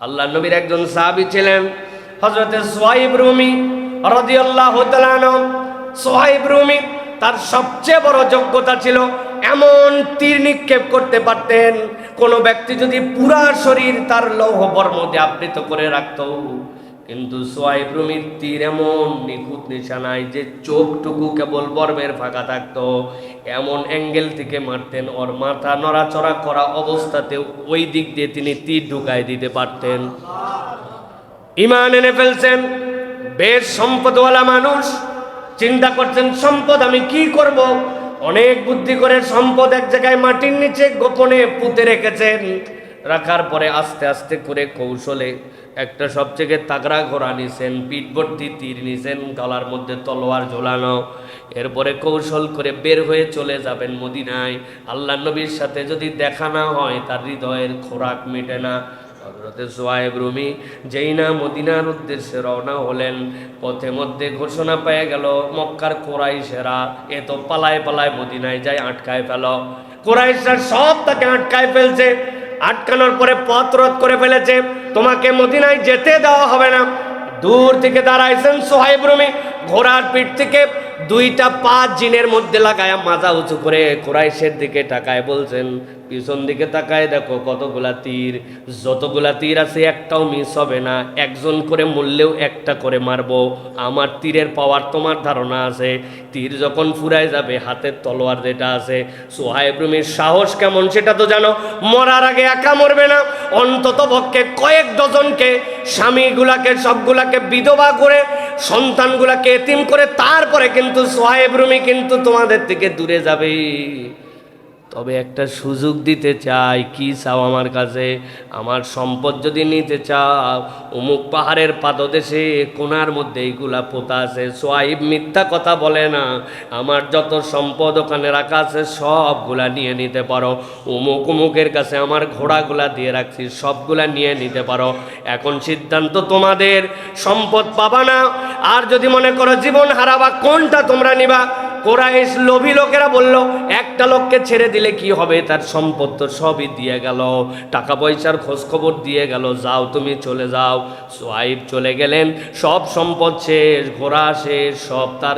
আল্লাহ নবীর একজন সাহাবী ছিলেন হযরতে সুহাইব রুমি রাদিয়াল্লাহু তাআলা আনহু। সুহাইব রুমি তার সবচেয়ে বড় যোগ্যতা ছিল এমন তীর নিক্ষেপ করতে পারতেন, কোনো ব্যক্তি যদি পুরা শরীর তার লৌহ বর্ম দিয়ে আবৃত করে রাখত, কিন্তু সুহাইব রুমির তীর এমন নিখুঁত নিশানায় যে চোখটুকু কেবল বর্মের ফাঁকা থাকতো, এমন অ্যাঙ্গেল থেকে মারতেন ওর মাথা নড়াচড়া করা অবস্থাতে ওই দিক দিয়ে তিনি তীর ঢুকায় দিতে পারতেন। ঈমান এনে ফেলছেন, বেশ সম্পদওয়ালা মানুষ। চিন্তা করছেন সম্পদ আমি কি করব, অনেক বুদ্ধি করে সম্পদ এক জায়গায় মাটির নিচে গোপনে পুঁতে রেখেছেন। রাখার পরে আস্তে আস্তে করে কৌশলে একটা সবচেয়ে তাগড়া ঘোড়া নিছেন, পিঠ ভর্তি তীর নিছেন, গলার মধ্যে তলোয়ার ঝোলানো। এরপরে কৌশল করে বের হয়ে চলে যাবেন মদিনায়। আল্লাহ নবীর সাথে যদি দেখা না হয় তার হৃদয়ের খোরাক মেটে না। হযরতে সুহাইব রুমি যেই না মদিনার উদ্দেশ্যে রওনা হলেন, পথে মধ্যে ঘোষণা পেয়ে গেল মক্কার কুরাইশেরা এ তো পালায় পালায় মদিনায় যায়, আটকায় ফেল। কুরাইশরা সব তাকে আটকায় ফেলছে। আটকানোর পরে পথ রোধ করে ফেলেছে, তোমাকে মদিনায় যেতে দেওয়া হবে না। দূর থেকে দাঁড়াইছেন সুহাইব রুমি, ঘোড়ার পিঠ থেকে দুইটা পা জিনের মধ্যে লাগায় মাজা উঁচু করে কুরাইশের দিকে তাকায় বলছেন, পিছন দিকে তাকায় দেখো কতগুলা তীর, যতগুলা তীর আছে একটাও মিস হবে না, একজন করে মরলেও একটা করে মারবো। আমার তীরের পাওয়ার তোমার ধারণা আছে, তীর যখন ফুরায় যাবে হাতের তলোয়ার যেটা আছে। সুহাইব রুমির সাহস কেমন সেটা তো জানো, মরার আগে একা মরবে না, অন্তত পক্ষে কয়েক ডজনকে, স্বামীগুলাকে সবগুলাকে বিধবা করে সন্তানগুলাকে এতিম করে তারপরে কিন্তু সুহাইব রুমি কিন্তু তোমাদের থেকে দূরে যাবে। তবে একটা সুযোগ দিতে চাই, কি চাও আমার কাছে? আমার সম্পদ যদি নিতে চাও, অমুক পাহাড়ের পাদদেশে কোনার মধ্যে এইগুলা পোতা আছে। সুহাইব মিথ্যা কথা বলে না, আমার যত সম্পদ ওখানে রাখা আছে সবগুলা নিয়ে নিতে পারো। অমুকের কাছে আমার ঘোড়াগুলা দিয়ে রাখছি, সবগুলা নিয়ে নিতে পারো। এখন সিদ্ধান্ত তোমাদের, সম্পদ পাবা না আর যদি মনে করো জীবন হারাবা, কোনটা তোমরা নিবা? কুরাইশ লোভী লোকেরা বলল, একটা লোককে ছেড়ে দিলে কি হবে, তার সম্পদ তো সবই দিয়ে গেল, টাকা পয়সার খোঁজ খবর দিয়ে গেল, যাও তুমি চলে যাও। সুহাইব চলে গেলেন, সব সম্পদ শেষ, ঘোড়া শেষ, সব তার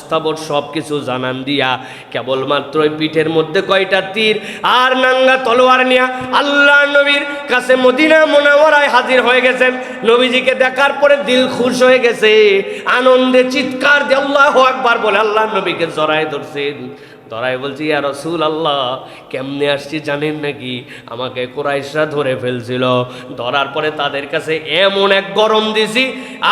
স্থাবর সব কিছু জানান দিয়া কেবলমাত্র পিঠের মধ্যে কয়টা তীর আর নাঙ্গা তলোয়ার নিয়ে আল্লাহ নবীর কাছে মদিনা মুনাওয়ারায় হাজির হয়ে গেছেন। নবীজিকে দেখার পরে দিল খুশ হয়ে গেছে, আনন্দে চিৎকার দিয়ে আল্লাহু আকবার বলে আল্লাহ নবীকে জড়ায় ধরছেন। ধরাই বলছি, ইয়া রাসূলুল্লাহ, কেমনে আসছি জানেন নাকি? আমাকে কুরাইশরা ধরে ফেলছিল, ধরার পরে তাদের কাছে এমন এক গরম দিছি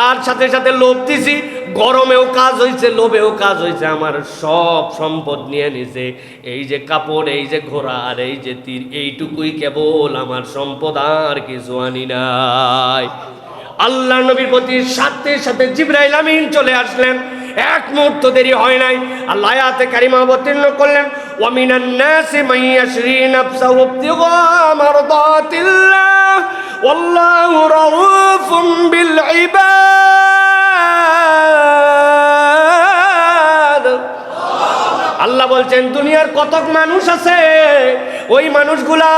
আর সাথে সাথে লোভ দিছি, গরমেও কাজ হয়েছে, লোভেও কাজ হয়েছে, আমার সব সম্পদ নিয়ে নিছে। এই যে কাপড়, এই যে ঘোড়া আর এই যে তীর, এইটুকুই কেবল আমার সম্পদ, আর কিছু আনি নাই। আল্লাহ নবীর প্রতি সাথে সাথে জিবরাইল আমিন চলে আসলেন। এক মুহূর্ত দেরি হয় নাই, আল্লাহ আয়াতে কারিমা অবতীর্ণ করলেন, ওয়া মিনান নাসি মান ইয়াশরি নাফসাহু ইবতিগা মারদাতিল্লাহ ওয়াল্লাহু রাউফুম বিল ইবাদ। আল্লাহ বলছেন, দুনিয়ার কতক মানুষ আছে, ওই মানুষগুলা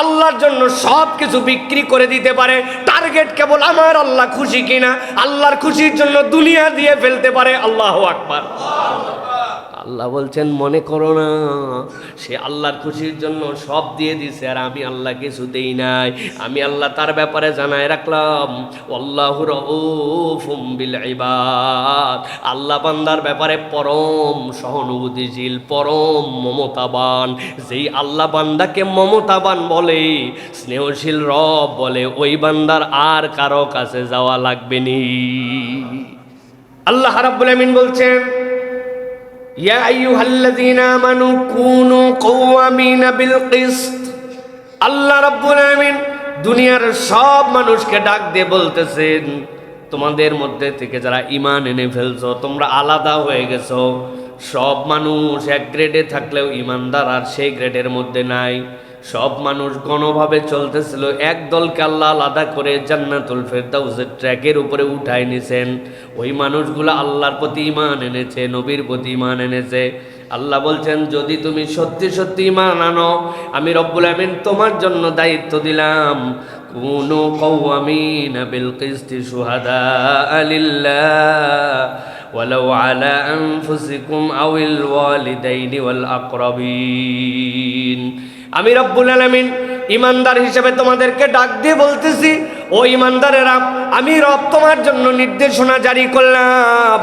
আল্লাহর জন্য সব কিছু বিক্রি করে দিতে পারে, টার্গেট কেবল আমার আল্লাহ খুশি কিনা, আল্লাহর খুশির জন্য দুনিয়া দিয়ে ফেলতে পারে। আল্লাহু আকবার। আল্লাহ বলছেন, মনে করো না সে আল্লাহর খুশির জন্য সব দিয়ে দিছে আর আমি আল্লাহ কিছু দেই নাই। আমি আল্লাহ তার ব্যাপারে জানায় রাখলাম, আল্লাহু রাউফুম বিল ইবাদ। আল্লাহ বান্দার ব্যাপারে পরম সহানুভূতিশীল, পরম মমতাবান। যেই আল্লাহ বান্দাকে মমতাবান বলে, স্নেহশীল রব বলে, ওই বান্দার আর কারো কাছে যাওয়া লাগবে নি। আল্লাহ রাব্বুল আমিন বলছেন, ইয়া আইয়ুহাল্লাযীনা আমানু কুনু কওয়ামিনা বিল কিসত। আল্লাহ রাব্বুল আমিন দুনিয়ার সব মানুষকে ডাক দিয়ে বলতেছেন, তোমাদের মধ্যে থেকে যারা ঈমান এনে ফেলছো, তোমরা আলাদা হয়ে গেছো। সব মানুষ এক গ্রেডে থাকলেও ঈমানদার আর সেই গ্রেডের মধ্যে নাই। সব মানুষ গণভাবে চলতেছিল, এক দলকে আল্লাহ আলাদা করে জান্নাতুল ফেরদাউসের ট্র্যাকের উপরে উঠায় নিছেন। ওই মানুষগুলো আল্লাহর প্রতি ঈমান এনেছে, নবীর প্রতি ঈমান এনেছে। আল্লাহ বলছেন, যদি তুমি সত্যি সত্যি ঈমান আনো, আমি রব্বুল আমিন তোমার জন্য দায়িত্ব দিলাম, কুনু কওয়ামিনা বিল কিসতি শুহাদা লিল্লাহ ওয়ালাউ আলা আনফুসিকুম আউল ওয়ালিদাইনি ওয়াল আকরাবিন। আমি রব্বুল আলামিন ইমানদার হিসেবে তোমাদেরকে ডাক দিয়ে বলতেছি, ও ইমানদারেরা, আমি রব তোমার জন্য নির্দেশনা জারি করলাম।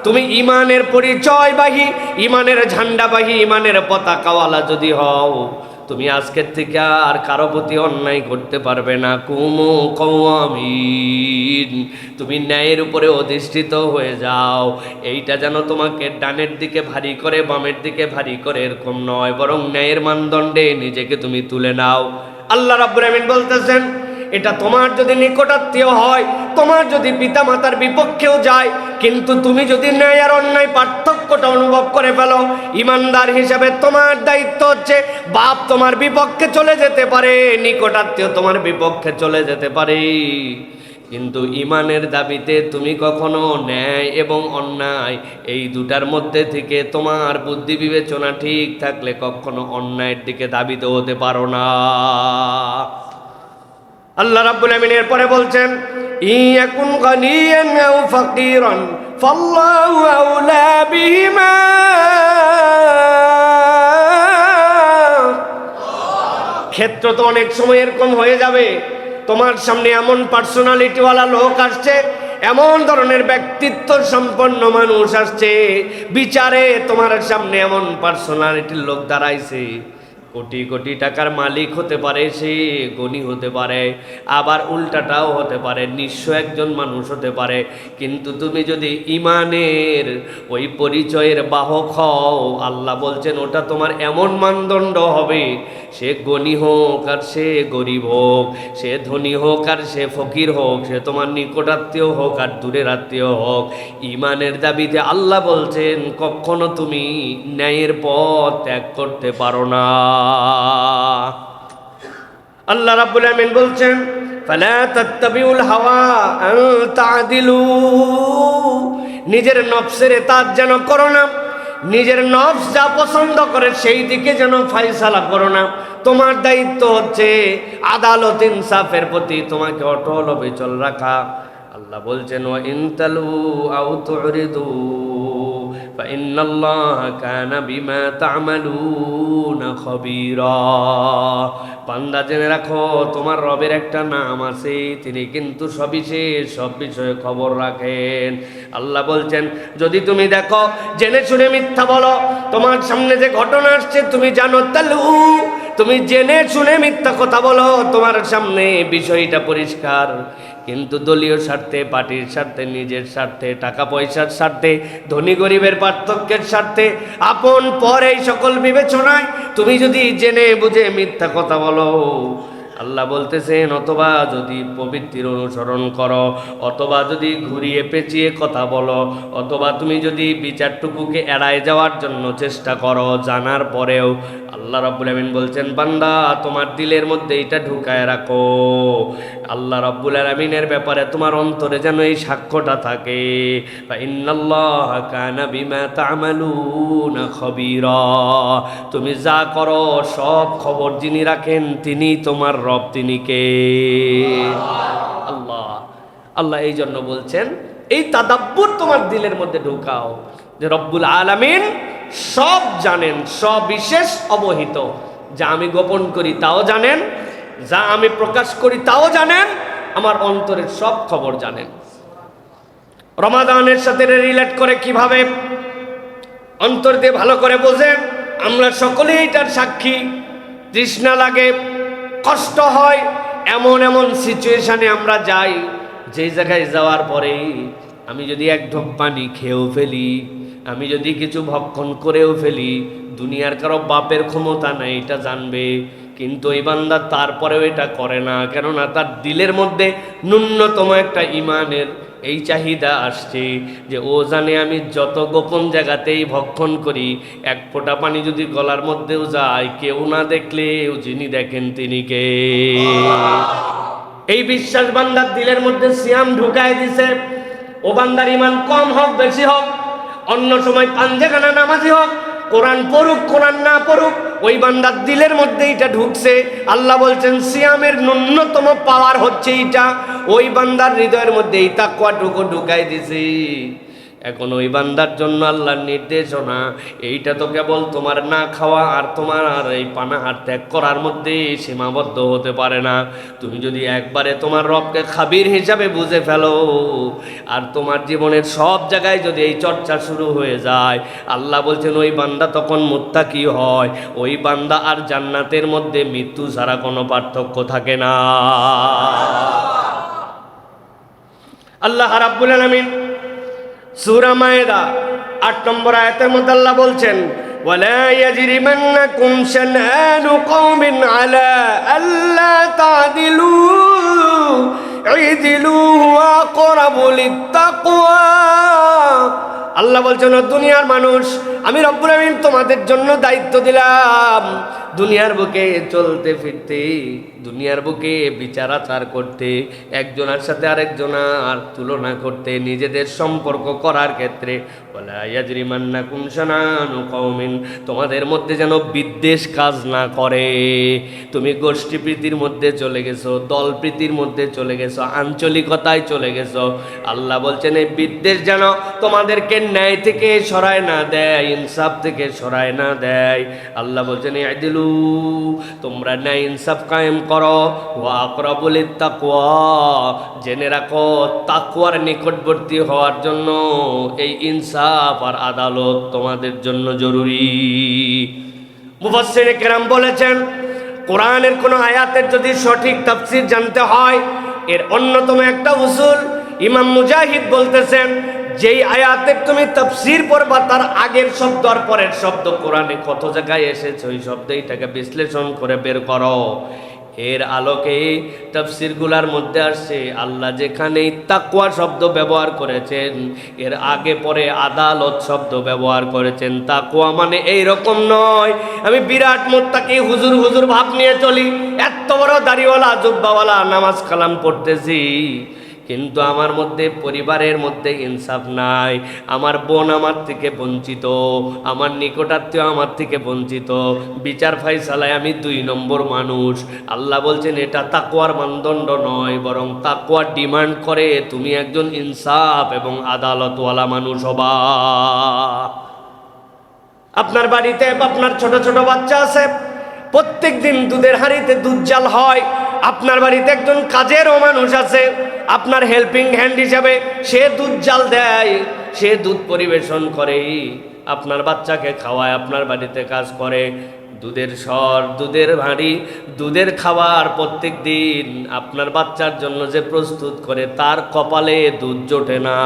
তুমি ইমানের পরিচয়বাহী, ইমানের ঝান্ডাবাহী, ইমানের পতাকাওয়ালা যদি হও, তুমি আজকের থেকে আর কারো প্রতি অন্যায় করতে পারবে না। কুমু কওয়ামিন, তুমি ন্যায়ের উপরে অধিষ্ঠিত হয়ে যাও। এইটা যেন তোমাকে ডানের দিকে ভারী করে বামের দিকে ভারী করে এরকম নয়, বরং ন্যায়ের মানদণ্ডে নিজেকে তুমি তুলে নাও। আল্লাহ রাব্বুল আমিন বলতেছেন, এটা তোমার যদি নিকটাত্মীয় হয়, তোমার যদি পিতা মাতার বিপক্ষেও যায়, কিন্তু তুমি যদি ন্যায় আর অন্যায় পার্থক্যটা অনুভব করে ফেলো, ইমানদার হিসাবে তোমার দায়িত্ব হচ্ছে, বাপ তোমার বিপক্ষে চলে যেতে পারে, নিকটাত্মীয় তোমার বিপক্ষে চলে যেতে পারে, কিন্তু ইমানের দাবিতে তুমি কখনো ন্যায় এবং অন্যায় এই দুটার মধ্যে থেকে তোমার বুদ্ধি বিবেচনা ঠিক থাকলে কখনো অন্যায়ের দিকে দাবিত হতে পারো না। আল্লাহ রাব্বুল আমিন এরপরে বলছেন, ইয়াকুন গানিয়ান আও ফাকিরান ফাল্লাহু আউলা বিহিমা। ক্ষেত্র তো অনেক সময় এরকম হয়ে যাবে, তোমার সামনে এমন পার্সোনালিটিওয়ালা লোক আসছে, এমন ধরনের ব্যক্তিত্ব সম্পন্ন মানুষ আসছে, বিচারে তোমার সামনে এমন পার্সোনালিটির লোক দাঁড়াইছে, কোটি কোটি টাকার মালিক হতে পারে, সে গণী হতে পারে, আবার উল্টাটাও হতে পারে, নিঃস্ব একজন মানুষ হতে পারে, কিন্তু তুমি যদি ইমানের ওই পরিচয়ের বাহক হও, আল্লাহ বলছেন ওটা তোমার এমন মানদণ্ড হবে, সে গণী হোক আর সে গরিব হোক, সে ধনী হোক আর সে ফকির হোক, সে তোমার নিকটাত্মীয় হোক আর দূরের আত্মীয় হোক, ইমানের দাবিতে আল্লাহ বলছেন কখনো তুমি ন্যায়ের পথ ত্যাগ করতে পারো না। আল্লাহ রাব্বুল আমিন বলছেন, ফালা তাত্তাবিউল হাওয়া আন তা'দিলু, নিজের নফসের ইতাআত যেন করো না, নিজের নফস যা পছন্দ করে সেই দিকে যেন ফয়সালা করো না। তোমার দায়িত্ব হচ্ছে আদালত ইনসাফের প্রতি তোমাকে অটল অবিচল রাখা। আল্লাহ বলছেন, ওয়া ইন তালু আও তুরিদু ফাইন্নাল্লাহা কানা বিমা তা'মালুনা খাবীরা। বান্দা জেনে রাখো, তোমার রবের একটা নাম আছে, তিনি কিন্তু সবিশেষ সব বিষয়ে খবর রাখেন। আল্লাহ বলছেন, যদি তুমি দেখো জেনে শুনে মিথ্যা বলো, তোমার সামনে যে ঘটনা আসছে তুমি জানো, তালু, তুমি জেনে শুনে মিথ্যা কথা বলো, তোমার সামনে বিষয়টা পরিষ্কার, কিন্তু দলীয় স্বার্থে, পার্টির স্বার্থে, নিজের স্বার্থে, টাকা পয়সার স্বার্থে, ধনী গরিবের পার্থক্যের স্বার্থে, আপন পর এই সকল বিবেচনায় তুমি যদি জেনে বুঝে মিথ্যা কথা বলো, আল্লাহ বলতেছেন, অথবা যদি প্রবৃত্তির অনুসরণ করো, অথবা যদি ঘুরিয়ে পেঁচিয়ে কথা বলো, অথবা তুমি যদি বিচারটুকুকে এড়ায় যাওয়ার জন্য চেষ্টা করো, জানার পরেও আল্লাহ রাব্বুল আমিন বলছেন, বান্দা তোমার দিলের মধ্যে এটা ঢুকায় রাখো, আল্লাহ রাব্বুল আমিনের ব্যাপারে তোমার অন্তরে যেন এই সাক্ষ্যটা থাকে, ইন্নাল্লাহা কানা বিমা তা'মালুনা খাবীরা, তুমি যা করো সব খবর যিনি রাখেন তিনি তোমার রব, তিনি কে? আল্লাহ। আল্লাহ এই জন্য বলছেন, এই তাদাব্বুর তোমার দিলের মধ্যে ঢুকাও, যে রব্বুল আলামিন সব জানেন, সবিশেষ অবহিত, যা আমি গোপন করি তাও জানেন, যা আমি প্রকাশ করি তাও জানেন, আমার অন্তরের সব খবর জানেন। রমাদানের সাথে রিলেট করে কিভাবে অন্তর দিয়ে ভালো করে বোঝেন, আমরা সকলেই এটার সাক্ষী। তৃষ্ণা লাগে, কষ্ট হয়, এমন এমন সিচুয়েশনে আমরা যাই, যে জায়গায় যাওয়ার পরে আমি যদি এক ঢোক পানি খেয়েও ফেলি, আমি যদি কিছু ভক্ষণ করেও ফেলি, দুনিয়ার কারো বাপের ক্ষমতা নাই এটা জানবে, কিন্তু এই বান্দা তারপরেও এটা করে না, কেননা তার দিলের মধ্যে ন্যূনতম একটা ইমানের এই চাহিদা আসছে, যে ও জানে আমি যত গোপন জায়গাতেই ভক্ষণ করি, এক ফোঁটা পানি যদি গলার মধ্যেও যায়, কেউ না দেখলেও যিনি দেখেন তিনি কে? এই বিশ্বাস বান্দার দিলের মধ্যে সিয়াম ঢুকায় দিছে। ও বান্দার ইমান কম হোক বেশি হোক, অন্য সময় পাঞ্জেখানা নামাজি হোক, কোরআন পড়ুক কোরআন না পড়ুক, ওই বান্দার দিলের মধ্যে এটা ঢুকছে। আল্লাহ বলছেন সিয়ামের ন্যূনতম পাওয়ার হচ্ছে এটা, ওই বান্দার হৃদয়ের মধ্যে এই তাকওয়াটুকু ঢুকাই দিছে। এখন ওই বান্দার জন্য আল্লাহর নির্দেশনা, এইটা তো কেবল তোমার না খাওয়া আর তোমার আর এই পানাহার ত্যাগ করার মধ্যে সীমাবদ্ধ হতে পারে না। তুমি যদি একবারে তোমার রবকে খাবির হিসাবে বুঝে ফেলো আর তোমার জীবনের সব জায়গায় যদি এই চর্চা শুরু হয়ে যায়, আল্লাহ বলছেন ওই বান্দা তখন মুত্তাকি হয়। ওই বান্দা আর জান্নাতের মধ্যে মৃত্যু ছাড়া কোনো পার্থক্য থাকে না। আল্লাহ রাব্বুল আলামিন সূরা মায়েদা ৮ নম্বর আয়াতের মধ্যে আল্লাহ বলছেন, ওয়ালা ইয়াজরিমান্নাকুম শানআনু কওমিন আলা আল্লা তা'দিলু ইদিলু হুয়া আকরাবু লিত্তাকওয়া। আল্লাহ বলছেন, দুনিয়ার মানুষ, আমি রব্বুল আমিন তোমাদের জন্য দায়িত্ব দিলাম দুনিয়ার বুকে চলতে ফিরতে, দুনিয়ার বুকে বিচার আচার করতে, একজনের সাথে আরেকজনের তুলনা করতে, নিজেদের সম্পর্ক করার ক্ষেত্রে ওয়ালা ইয়াজরিমান্নাকুম শানআনু কওমিন, তোমাদের মধ্যে যেন বিদ্বেষ কাজ না করে। তুমি গোষ্ঠী প্রীতির মধ্যে চলে গেছো, দল প্রীতির মধ্যে চলে গেছো, আঞ্চলিকতায় চলে গেছো। আল্লাহ বলছেন এই বিদ্বেষ যেন তোমাদেরকে ন্যায় থেকে সরায় না দেয়, ইনসাফ থেকে সরায় না দেয়। আল্লাহ বলছেন ইদিলু, তোমরা ন্যায় ইনসাফ কায়েম করো, ওয়া আকরাবু লিত্তাকওয়া, জেনে রাখো তাকওয়ার নিকটবর্তী হওয়ার জন্য এই ইনসাফ আর আদালত তোমাদের জন্য জরুরি। মুফাসসিরে কেরাম বলেছেন, কোরআনের কোনো আয়াতের যদি সঠিক তাফসীর জানতে হয়, এর অন্যতম একটা উসুল ইমাম মুজাহিদ বলতেছেন, যেই আয়াতের তুমি তাফসীর পড়বা তার আগের শব্দ আর পরের শব্দ কোরআনে কত জায়গায় এসেছে ওই শব্দ এটাকে বিশ্লেষণ করে বের করো। এর আলোকে তাফসীরগুলোর মধ্যে আসছে আল্লাহ যেখানে তাকওয়া শব্দ ব্যবহার করেছেন এর আগে পরে আদালত শব্দ ব্যবহার করেছেন। তাকওয়া মানে এই রকম নয় আমি বিরাট মুত্তাকি হুজুর হুজুর ভাব নিয়ে চলি, এত বড় দাড়িওয়ালা জুব্বাওয়ালা নামাজ কালাম পড়তেছি, কিন্তু আমার মধ্যে পরিবারের মধ্যে ইনসাফ নাই, আমার বোন আমার থেকে বঞ্চিত, আমার নিকটাত্মীয় আমার থেকে বঞ্চিত, বিচার ফাইসালায় আমি ২ নম্বর মানুষ। আল্লাহ বলছেন এটা তাকওয়ার মানদণ্ড নয়, বরং তাকওয়ার ডিমান্ড করে তুমি একজন ইনসাফ এবং আদালতওয়ালা মানুষ হবা। আপনার বাড়িতে আপনার ছোট ছোট বাচ্চা আছে, প্রত্যেক দিন দুধের হাঁড়িতে দুধ জাল হয়। আপনার বাড়িতে একজন কাজেরও মানুষ আছে, আপনার হেল্পিং হ্যান্ড হিসাবে সে দুধ জাল দেয়, সে দুধ পরিবেশন করে, আপনার বাচ্চাকে খাওয়ায়, আপনার বাড়িতে কাজ করে। দুধের সর, দুধের হাঁড়ি, দুধের খাবার প্রত্যেক দিন আপনার বাচ্চার জন্য যে প্রস্তুত করে তার কপালে দুধ জোটে না।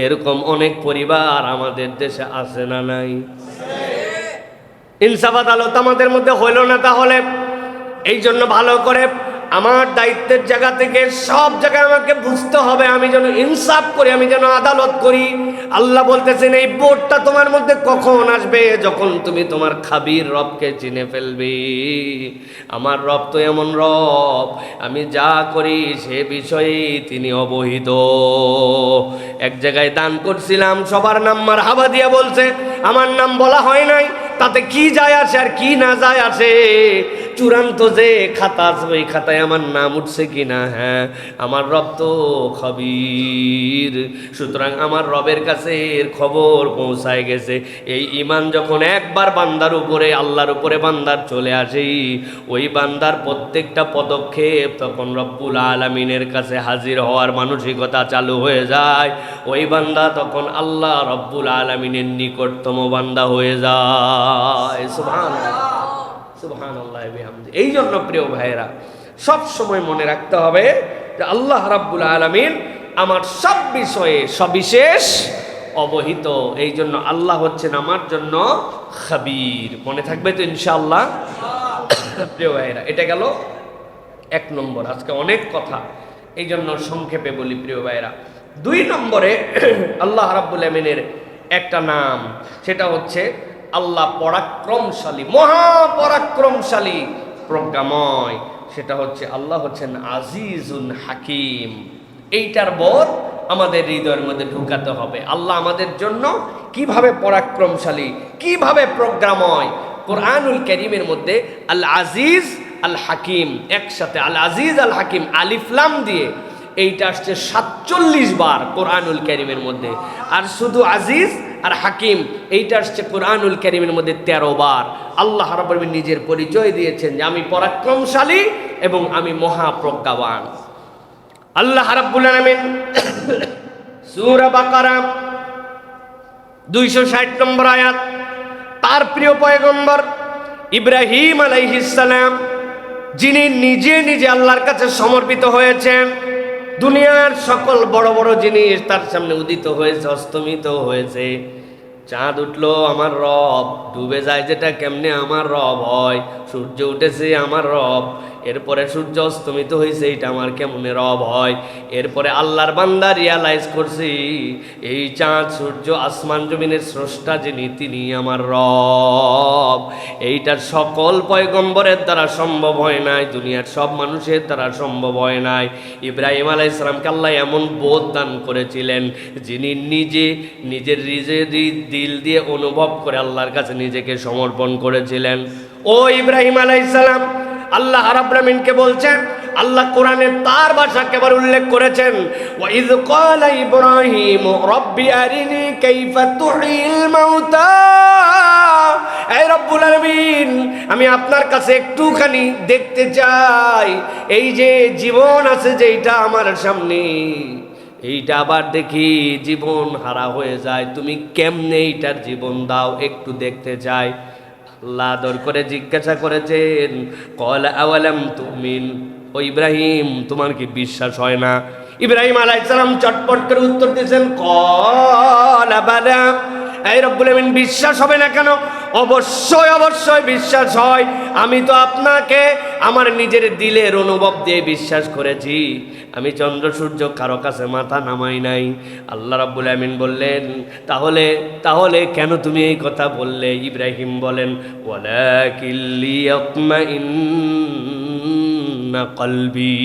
এরকম অনেক পরিবার আমাদের দেশে আছে না নাই? ইনসাফ আদালত আমাদের মধ্যে হইল না। তাহলে এই জন্য ভালো করে আমার দায়িত্বের জায়গা থেকে সব জায়গায় আমাকে বুঝতে হবে আমি যেন ইনসাফ করি, আমি যেন আদালত করি। আল্লাহ বলতেছেন এই বোধটা তোমার মধ্যে কখন আসবে? যখন তুমি তোমার খাবির রবকে চিনে ফেলবে। আমার রব তো এমন রব, আমি যা করি সে বিষয়ে তিনি অবহিত। এক জায়গায় দান করছিলাম, সবার নাম মারহাবা দিয়া বলছে, আমার নাম বলা হয় নাই, তাতে কি যায় আসে আর কি না যায় আসে? চূড়ান্ত যে খাতা আছে ওই খাতায় আমার নাম উঠছে কিনা? হ্যাঁ, আমার রব তো খবীর। সুতরাং আমার রবের কাছে এর খবর পৌঁছায় গেছে। এই ঈমান যখন একবার বান্দার উপরে, আল্লাহর উপরে বান্দার চলে আসে, ওই বান্দার প্রত্যেকটা পদক্ষেপ তখন রব্বুল আলামিনের কাছে হাজির হওয়ার মানসিকতা চালু হয়ে যায়। ওই বান্দা তখন আল্লাহ রব্বুল আলামিনের নিকটতম বান্দা হয়ে যায়। সুবহানাল্লাহ, সুবহানাল্লাহ বিহামদি। এই জন্য প্রিয় ভাইয়েরা সব সময় মনে রাখতে হবে যে আল্লাহ রাব্বুল আলামিন আমার সব বিষয়ে সবিশেষ অবহিত। এই জন্য আল্লাহ হচ্ছেন আমার জন্য খাবীর। মনে থাকবে তো ইনশাআল্লাহ? প্রিয় ভাইয়েরা এটা গেল ১ নম্বর। আজকে অনেক কথা, এই জন্য সংক্ষেপে বলি প্রিয় ভাইয়েরা। ২ নম্বরে আল্লাহ রাব্বুল আলামিনের একটা নাম, সেটা হচ্ছে আল্লাহ পরাক্রমশালী, মহাপরাক্রমশালী, প্রজ্ঞাময়। সেটা হচ্ছে আল্লাহ হচ্ছেন আজিজুন হাকিম। এইটার বোধ আমাদের হৃদয়ের মধ্যে ঢুকাতে হবে। আল্লাহ আমাদের জন্য কিভাবে পরাক্রমশালী, কিভাবে প্রজ্ঞাময়। কোরআনুল কারীমের মধ্যে আল আজিজ আল হাকিম একসাথে, আল আজিজ আল হাকিম আলিফ লাম দিয়ে এইটা আসছে 47 বার কোরআনুল কারীমের মধ্যে। আর শুধু আজিজ আর হাকিম এইটা আসছে কোরআনুল কারীমের মধ্যে 13 বার। আল্লাহ রাব্বুল আলামিন নিজের পরিচয় দিয়েছেন যে আমি পরাক্রমশালী এবং আমি মহাপ্রজ্ঞাবান। আল্লাহ রাব্বুল আলামিন সূরা বাকারা 260 নম্বর আয়াত, তার প্রিয় পয়গম্বর ইব্রাহিম আলাইহিস সালাম, যিনি নিজে নিজে আল্লাহর কাছে সমর্পিত হয়েছেন, দুনিয়ার সকল বড় বড় জিনিস তার সামনে উদিত হয়েছে, অস্তমিত হয়েছে। চাঁদ উঠলো আমার রব, ডুবে যায় যেটা কেমনে আমার রব হয়, সূর্য উঠেছে আমার রব, এরপরে সূর্য অস্তমিত হয়েছে এটা আমার কেমনে রব হয়। এরপরে আল্লাহর বান্দা রিয়ালাইজ করছি এই চাঁদ সূর্য আসমান জমিনের স্রষ্টা যিনি তিনি আমার রব। এইটার সকল পয়গম্বরের দ্বারা সম্ভব হয় নাই, দুনিয়ার সব মানুষের দ্বারা সম্ভব হয় নাই। ইব্রাহিম আলাইহিস সালামকে আল্লাহ এমন বোধ দান করেছিলেন যিনি নিজে নিজের দিল দিয়ে অনুভব করে আল্লাহর কাছে নিজেকে সমর্পণ করেছিলেন। ও ইব্রাহিম আলাইহিস সালাম, আল্লাহ রাব্বুল আলামিনকে বলছেন, আল্লাহ কোরআনে তার ভাষাকে আবার উল্লেখ করেছেন, ওয়া ইয ক্বালা ইব্রাহিম রাব্বি আরিনি কাইফা তুহিল মাউতা। এই রব্বুল আলামিন, আমি আপনার কাছে একটুখানি দেখতে চাই এই যে জীবন আছে যেটা আমার সামনে, এইটা আবার দেখি জীবন হারা হয়ে যায়, তুমি কেমনে এইটার জীবন দাও একটু দেখতে চাই। আল্লাহ আদর করে জিজ্ঞাসা করেছেন, ক্বালা আওয়ালাম তুমিন, ও ইব্রাহিম তোমার কি বিশ্বাস হয় না? ইব্রাহিম আলাইহিস সালাম চটপট করে উত্তর দিয়েছেন, ক্বালা বালা। এই রব্বুল আলামিন, বিশ্বাস হবে না কেন? অবশ্যই অবশ্যই বিশ্বাস হয়। আমি তো আপনাকে আমার নিজের দিলের অনুভব দিয়ে বিশ্বাস করেছি, আমি চন্দ্র সূর্য কারো কাছে মাথা নামাই নাই। আল্লাহ রাব্বুল আলামিন বললেন, তাহলে তাহলে কেন তুমি এই কথা বললে? ইব্রাহিম বলেন, ওয়ালাকিন লিয়াতমাইন্না কলবি।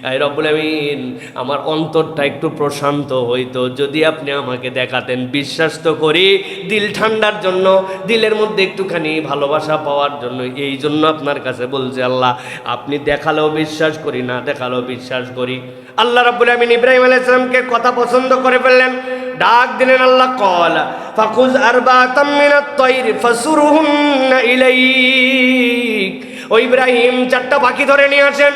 এই রব্বুল আলামিন, আমার অন্তরটা একটু প্রশান্ত হইতো যদি আপনি আমাকে দেখাতেন। বিশ্বাস তো করি দিল ঠান্ডার জন্য, দিলের মধ্যে একটুখানি ভালোবাসা পাওয়ার জন্য, এই জন্য আপনার কাছে বলছে আল্লাহ, আপনি দেখালেও বিশ্বাস করি, না দেখালেও বিশ্বাস করি। আল্লাহ রাব্বুল আলামিন ইব্রাহিম আলাইহিস সালামকে কথা পছন্দ করে ফেললেন, ডাক দিলেন আল্লাহ, ক্বালা ফাখুয আরবাতাম মিনাত তায়র ফাসুরহুন্না ইলাইক। ও ইব্রাহিম, 4টা পাখি ধরে নিয়ে আসেন,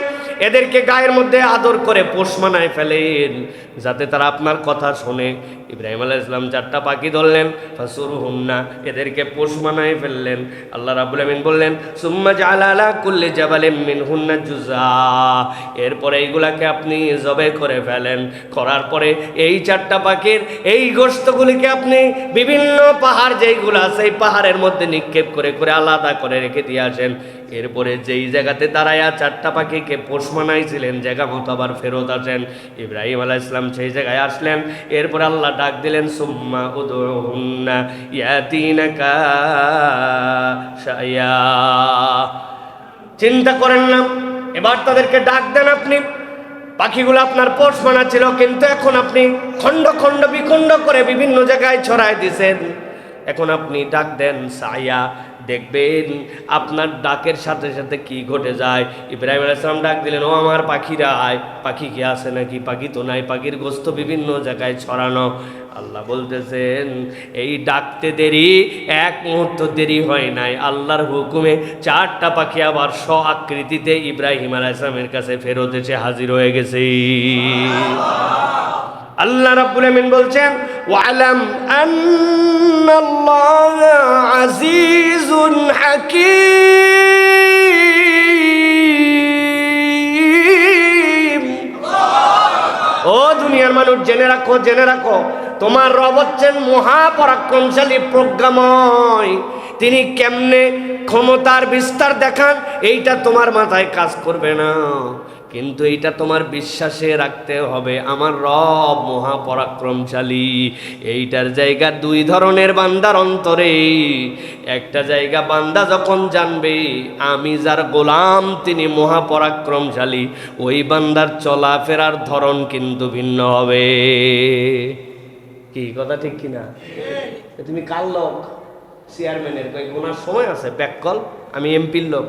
এদেরকে গায়ের মধ্যে আদর করে পোষ মানায় ফেলেন যাতে তারা আপনার কথা শোনে। ইব্রাহিম আলাইহিস সালাম 4টা পাখি ধরলেন, ফাসুরহুন্না, এদেরকে পোষ মানায় ফেললেন। আল্লাহ রাব্বুল আলামিন বললেন, সুম্মা জাআলা আলা কুল্লি জাবালিন মিনহুন্না জুযা, এরপরে এইগুলাকে আপনি জবে করে ফেলেন। করার পরে এই 4টা পাখির এই গোশতগুলিকে আপনি বিভিন্ন পাহাড় যেইগুলো আছে এই পাহাড়ের মধ্যে নিক্ষেপ করে করে আলাদা করে রেখে দিয়ে আসেন। এরপরে যেই জায়গাতে দাঁড়ায়া 4টা পাখিকে পোষ মানাইছিলেন জায়গা মতো আবার ফেরত আসেন। ইব্রাহিম আলাইহিস সালাম সেই জায়গায় আসলেন। এরপরে আল্লাহ ডাক দিলেন, সুম্মা উদউহুন্না ইয়াতিনাকা শাইয়া। চিন্তা করেন না, এবার তাদেরকে ডাক দেন আপনি। পাখিগুলো আপনার পোষ মানা ছিল, কিন্তু এখন আপনি খণ্ড খণ্ড বিখণ্ড করে বিভিন্ন জায়গায় ছড়ায় দিছেন। এখন আপনি ডাক দেন সাইয়া, দেখবেন আপনার ডাকের সাথে সাথে কি ঘটে যায়। ইব্রাহিম আলাইহিস সালাম ডাক দিলেন, ও আমার পাখিরা আয়। পাখি কি আছে নাকি? পাখি তো নাই, পাখির গোশত বিভিন্ন জায়গায় ছড়ানো। আল্লাহ বলতেছেন, এই ডাকতে দেরি, এক মুহূর্ত দেরি হয় নাই। আল্লাহর হুকুমে 4টা পাখি আবার আকৃতিতে ইব্রাহিম আলাইহিস সালামের কাছে ফেরত এসে হাজির হয়ে গেছে। আল্লাহ রাব্বুল আলামিন বলছেন, ওয়ালাম আন্নাল্লাহা আজিজুন হাকীম। ও দুনিয়ার মানুষ, জেনে রাখো, জেনে রাখো, তোমার রব হচ্ছেন মহাপরাক্রমশালী, প্রজ্ঞাময়। তিনি কেমনে ক্ষমতার বিস্তার দেখান এইটা তোমার মাথায় কাজ করবে না, কিন্তু এইটা তোমার বিশ্বাসে রাখতে হবে, আমার রব মহাপরাক্রমশালী। এইটার জায়গা 2 ধরনের বান্দার অন্তরে। একটা জায়গা বান্দা যখন জানবে আমি যার গোলাম তিনি মহাপরাক্রমশালী, ওই বান্দার চলাফেরার ধরন কিন্তু ভিন্ন হবে। কি কথা ঠিক কিনা? তুমি কার লোক? চেয়ারম্যানের। কই গোনার সময় আছে? ব্যাককল, আমি এমপির লোক।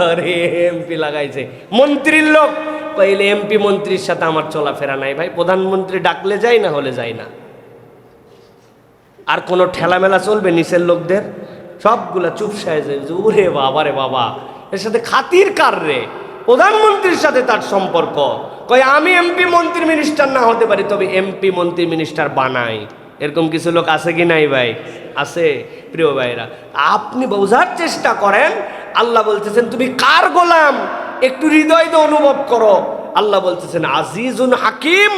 আরে এমপি লাগাইছে। মন্ত্রীর লোক? কইলে এমপি মন্ত্রীর সাথে আমার চলাফেরা নাই ভাই, প্রধানমন্ত্রী ডাকলে যাই, না হলে যাই না। আর কোনো ঠেলামেলা চলবে নিচের লোকদের? সবগুলা চুপসায় যায়। ওরে বাবা রে বাবা, এর সাথে খাতির কার রে? প্রধানমন্ত্রীর সাথে তার সম্পর্ক। কয় আমি এমপি মন্ত্রী মিনিস্টার না হতে পারি, তবে এমপি মন্ত্রী মিনিস্টার বানাই। এরকম কিছু লোক আছে কি নাই ভাই? আছে। প্রিয় ভাইরা, আপনি বোঝার চেষ্টা করেন। আল্লাহ বলতেছেন তুমি কার গোলাম, একটু হৃদয় দিয়ে অনুভব করো। আল্লাহ বলতেছেন আজিজুন হাকিম,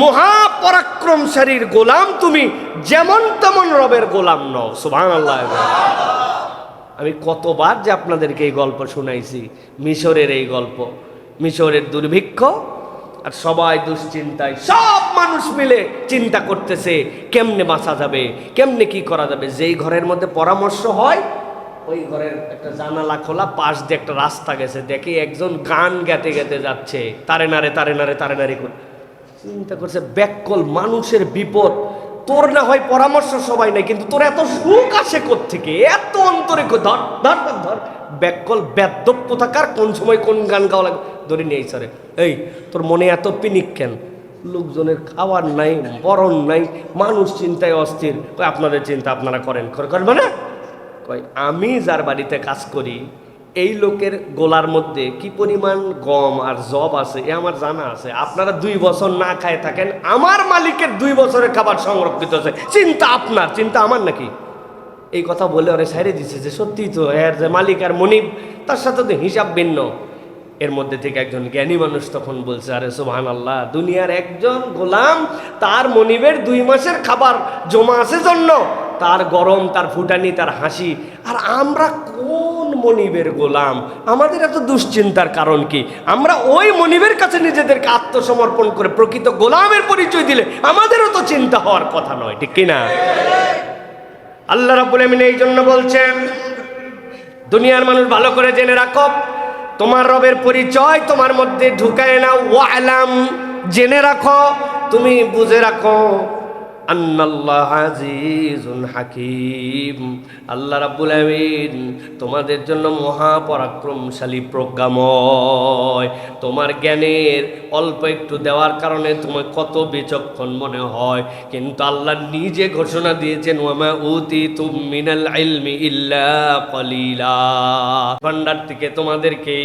মহাপরাক্রমশালীর গোলাম তুমি, যেমন তেমন রবের গোলাম নও। সুবহানাল্লাহ। আমি কতবার যে আপনাদেরকে এই গল্প শুনাইছি, মিশরের এই গল্প, মিশরের দুর্ভিক্ষ, আর সবাই দুশ্চিন্তায়, সব মানুষ মিলে চিন্তা করতেছে কেমনে বাঁচা যাবে, কেমনে কি করা যাবে। যেই ঘরের মধ্যে পরামর্শ হয়, ওই ঘরের একটা জানালা খোলা, পাশ দিয়ে একটা রাস্তা গেছে, দেখি একজন গান গেতে গেতে যাচ্ছে, তারে নারে তারে নারে তারে নারে করে। চিন্তা করছে ব্যাককল, মানুষের বিপদ, তোর না হয় পরামর্শ সবাই নাই, কিন্তু তোর এত সুখ আসে কোত্থেকে, এত অন্তরে ধর ধর ধর। ব্যাককল বেদ্যপ কোথাকার, কোন সময় কোন গান গাওয়া লাগে ধরে নিয়ে সরে। এই তোর মনে এত পিনিক কেন? লোকজনের খাওয়ার নাই, বরণ নাই, মানুষ চিন্তায় অস্থির। আপনাদের চিন্তা আপনারা করেন, করবেন না? কয় আমি যার বাড়িতে কাজ করি, এই লোকের গোলার মধ্যে কি পরিমাণ গম আর জব আছে এ আমার জানা আছে। আপনারা 2 বছর না খায় থাকেন, আমার মালিকের 2 বছরের খাবার সংরক্ষিত আছে। চিন্তা আপনার, চিন্তা আমার নাকি? এই কথা বলে ওরে সাইরে দিচ্ছে যে সত্যি তো, এর যে মালিক আর মনিব, তার সাথে তো হিসাব ভিন্ন। এর মধ্যে থেকে একজন জ্ঞানী মানুষ তখন বলছে, আরে সুবহানাল্লাহ, দুনিয়ার একজন গোলাম, তার মনিবের 2 মাসের খাবার জমা আছে জন্য, তার গরম, তার ফুটানি, তার হাসি। আর আমরা কোন মনিবের গোলাম? আমাদের এত দুশ্চিন্তার কারণ কি? আমরা ওই মনিবের কাছে নিজেদেরকে আত্মসমর্পণ করে প্রকৃত গোলামের পরিচয় দিলে আমাদেরও তো চিন্তা হওয়ার কথা নয়, ঠিক কিনা? আল্লাহ রাব্বুল আমিন এই জন্য বলছেন, দুনিয়ার মানুষ ভালো করে জেনে রাখো, তোমার রবের পরিচয় তোমার মধ্যে ঢুকায় না। ওয়ালাম, জেনে রাখো, তুমি বুঝে রাখো, আন্নাল্লাহ আজিজুন হাকিম, আল্লাহ রাব্বুল আমিন তোমাদের জন্য মহাপরাক্রমশালী, প্রজ্ঞাময়। তোমার জ্ঞানের অল্প একটু দেওয়ার কারণে তোমার কত বিচক্ষণ মনে হয়, কিন্তু আল্লাহ নিজে ঘোষণা দিয়েছেন, ওয়ামা উতিতুম মিনাল ইলমি ইল্লা কলিলা, ভান্ডার থেকে তোমাদেরকে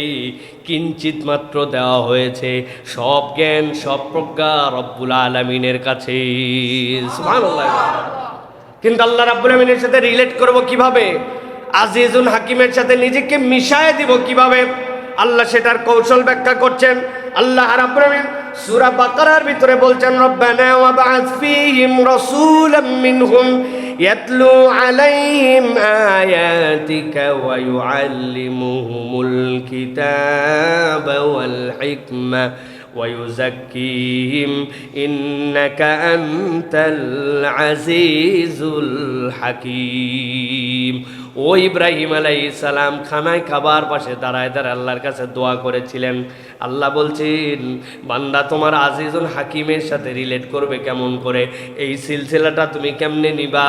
কিঞ্চিত মাত্র দেওয়া হয়েছে। সব জ্ঞান, সব প্রজ্ঞা রব্বুল আলামিনের কাছে। সুবহানাল্লাহ। কিন্তু আল্লাহ রাব্বুল আমিনের সাথে রিলেট করব কিভাবে? আজিজুন হাকিমের সাথে নিজেকে মিশায় দিব কিভাবে? আল্লাহ সেটার কৌশল ব্যাখ্যা করছেন। আল্লাহ রাব্বুল আমিন সূরা বাকারার ভিতরে বলছেন, রব্বানা ওয়াবআস ফীহিম রাসূলাম মিনহুম ইয়াতলু আলাইহিম আয়াতিকা ওয়া ইউআল্লিমুহুমুল কিতাবা ওয়াল হিকমা ويزكيهم إنك أنت العزيز الحكيم। ও ইব্রাহিম আলাইহিস সালাম খানায় খাবার পাশে দাঁড়ায় দাঁড়ায় আল্লাহর কাছে দোয়া করেছিলেন। আল্লাহ বলছেন, বান্দা তোমার আজিজুল হাকিমের সাথে রিলেট করবে কেমন করে? এই সিলসিলাটা তুমি কেমনে নিবা?